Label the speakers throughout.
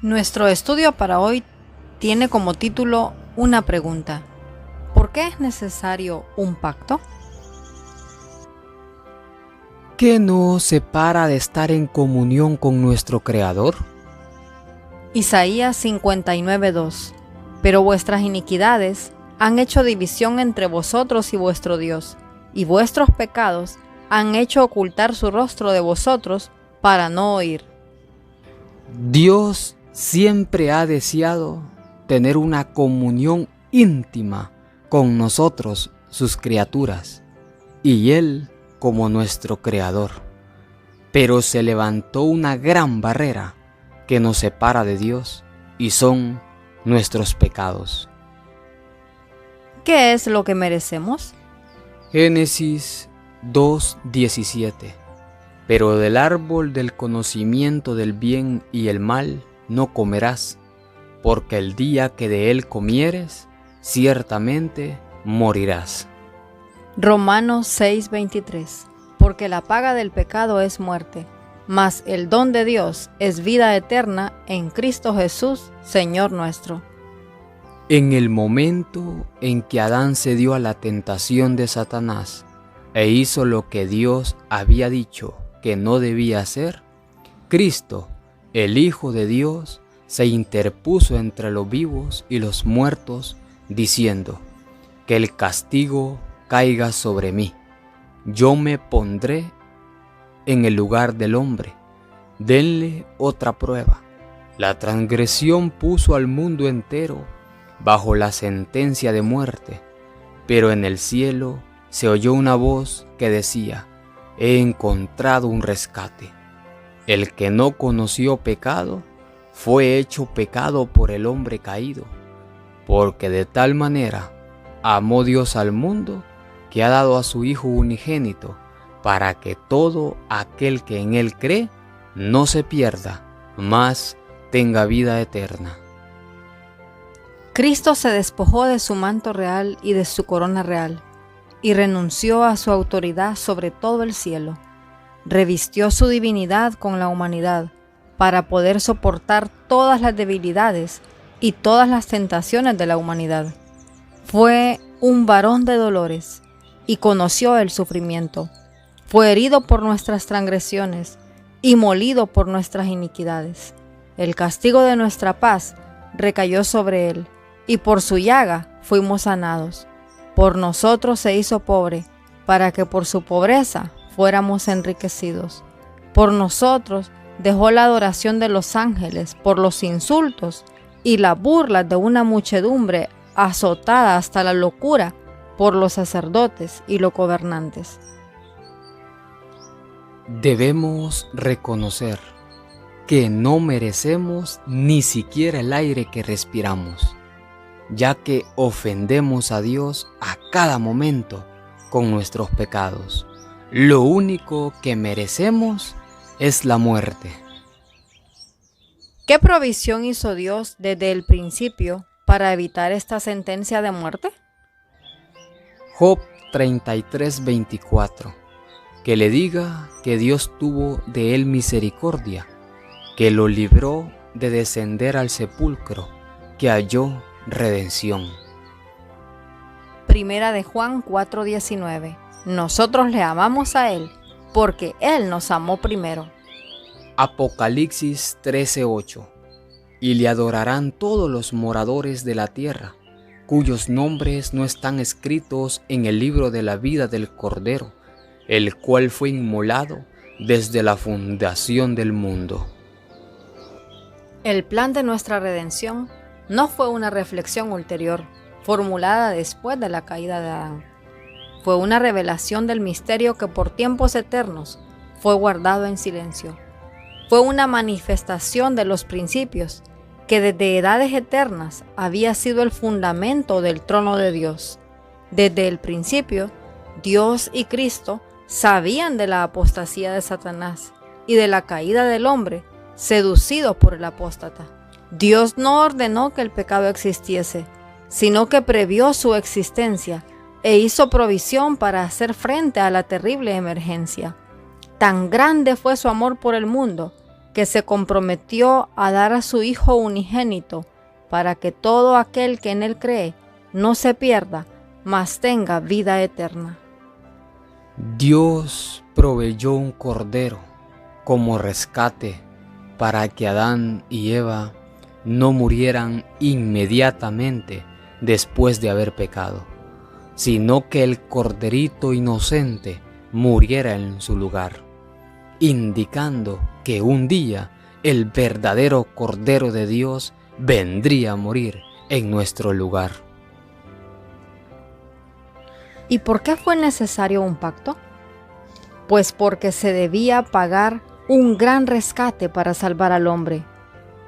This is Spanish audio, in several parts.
Speaker 1: Nuestro estudio para hoy tiene como título una pregunta. ¿Por qué es necesario un pacto?
Speaker 2: ¿Qué nos separa de estar en comunión con nuestro Creador?
Speaker 1: Isaías 59:2. Pero vuestras iniquidades han hecho división entre vosotros y vuestro Dios, y vuestros pecados han hecho ocultar su rostro de vosotros para no oír.
Speaker 2: Dios siempre ha deseado tener una comunión íntima con nosotros, sus criaturas, y Él como nuestro Creador. Pero se levantó una gran barrera que nos separa de Dios, y son nuestros pecados.
Speaker 1: ¿Qué es lo que merecemos?
Speaker 2: Génesis 2:17. Pero del árbol del conocimiento del bien y el mal no comerás, porque el día que de él comieres, ciertamente morirás.
Speaker 1: Romanos 6:23. Porque la paga del pecado es muerte, mas el don de Dios es vida eterna en Cristo Jesús, Señor nuestro.
Speaker 2: En el momento en que Adán cedió a la tentación de Satanás e hizo lo que Dios había dicho que no debía hacer, Cristo, el Hijo de Dios, se interpuso entre los vivos y los muertos, diciendo: que el castigo caiga sobre mí. Yo me pondré en el lugar del hombre. Denle otra prueba. La transgresión puso al mundo entero bajo la sentencia de muerte, pero en el cielo se oyó una voz que decía: he encontrado un rescate. El que no conoció pecado fue hecho pecado por el hombre caído, porque de tal manera amó Dios al mundo que ha dado a su Hijo unigénito, para que todo aquel que en él cree no se pierda, mas tenga vida eterna.
Speaker 1: Cristo se despojó de su manto real y de su corona real, y renunció a su autoridad sobre todo el cielo. Revistió su divinidad con la humanidad, para poder soportar todas las debilidades y todas las tentaciones de la humanidad. Fue un varón de dolores, y conoció el sufrimiento. Fue herido por nuestras transgresiones, y molido por nuestras iniquidades. El castigo de nuestra paz recayó sobre él, y por su llaga fuimos sanados. Por nosotros se hizo pobre, para que por su pobreza fuéramos enriquecidos. Por nosotros dejó la adoración de los ángeles por los insultos y las burlas de una muchedumbre azotada hasta la locura por los sacerdotes y los gobernantes.
Speaker 2: Debemos reconocer que no merecemos ni siquiera el aire que respiramos, ya que ofendemos a Dios a cada momento con nuestros pecados. Lo único que merecemos es la muerte.
Speaker 1: ¿Qué provisión hizo Dios desde el principio para evitar esta sentencia de muerte?
Speaker 2: Job 33:24. Que le diga que Dios tuvo de él misericordia, que lo libró de descender al sepulcro, que halló redención.
Speaker 1: Primera de Juan 4:19. Nosotros le amamos a Él, porque Él nos amó primero.
Speaker 2: Apocalipsis 13:8. Y le adorarán todos los moradores de la tierra, cuyos nombres no están escritos en el libro de la vida del Cordero, el cual fue inmolado desde la fundación del mundo.
Speaker 1: El plan de nuestra redención no fue una reflexión ulterior, formulada después de la caída de Adán. Fue una revelación del misterio que por tiempos eternos fue guardado en silencio. Fue una manifestación de los principios que desde edades eternas había sido el fundamento del trono de Dios. Desde el principio, Dios y Cristo sabían de la apostasía de Satanás y de la caída del hombre seducido por el apóstata. Dios no ordenó que el pecado existiese, sino que previó su existencia e hizo provisión para hacer frente a la terrible emergencia. Tan grande fue su amor por el mundo que se comprometió a dar a su Hijo unigénito para que todo aquel que en Él cree no se pierda, mas tenga vida eterna.
Speaker 2: Dios proveyó un cordero como rescate para que Adán y Eva no murieran inmediatamente después de haber pecado, sino que el corderito inocente muriera en su lugar, indicando que un día el verdadero Cordero de Dios vendría a morir en nuestro lugar.
Speaker 1: ¿Y por qué fue necesario un pacto? Pues porque se debía pagar un gran rescate para salvar al hombre.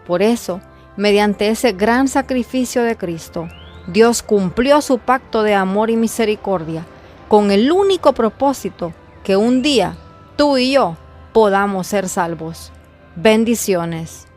Speaker 1: Por eso, mediante ese gran sacrificio de Cristo, Dios cumplió su pacto de amor y misericordia con el único propósito que un día tú y yo podamos ser salvos. Bendiciones.